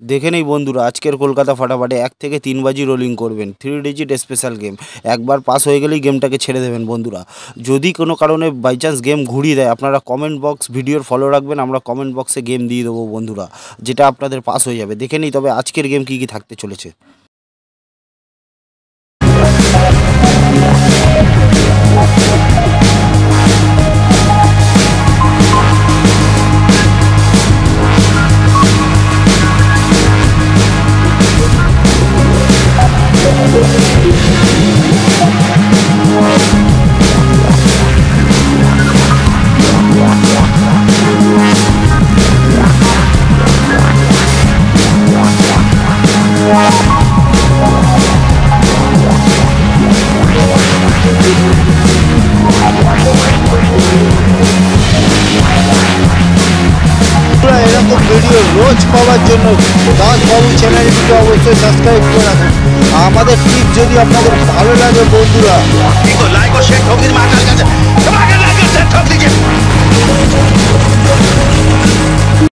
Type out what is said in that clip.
দেখে নেই বন্ধুরা, আজকের কলকাতা ফাটাফাটি 1 থেকে 3 বাজি রোলিং করবেন। 3 ডিজিট স্পেশাল গেম, একবার পাস হয়ে গেলেই গেমটাকে ছেড়ে দেবেন বন্ধুরা। যদি কোনো কারণে বাই চান্স গেম ঘুরিয়ে দেয়, আপনারা কমেন্ট বক্স ভিডিওর ফলো রাখবেন, আমরা কমেন্ট বক্সে গেম দিয়ে দেবো বন্ধুরা, যেটা আপনাদের পাস হয়ে যাবে। দেখে নিই তবে আজকের গেম কী কী থাকতে চলেছে। এরকম ভিডিও রোজ পাওয়ার জন্য দাসবাবু চ্যানেলটিকে অবশ্যই সাবস্ক্রাইব করে রাখুন। আমাদের টিপ যদি আপনাদের ভালো লাগে বন্ধুরা, লাইক ও শেয়ার ঠকির মাথার কাছে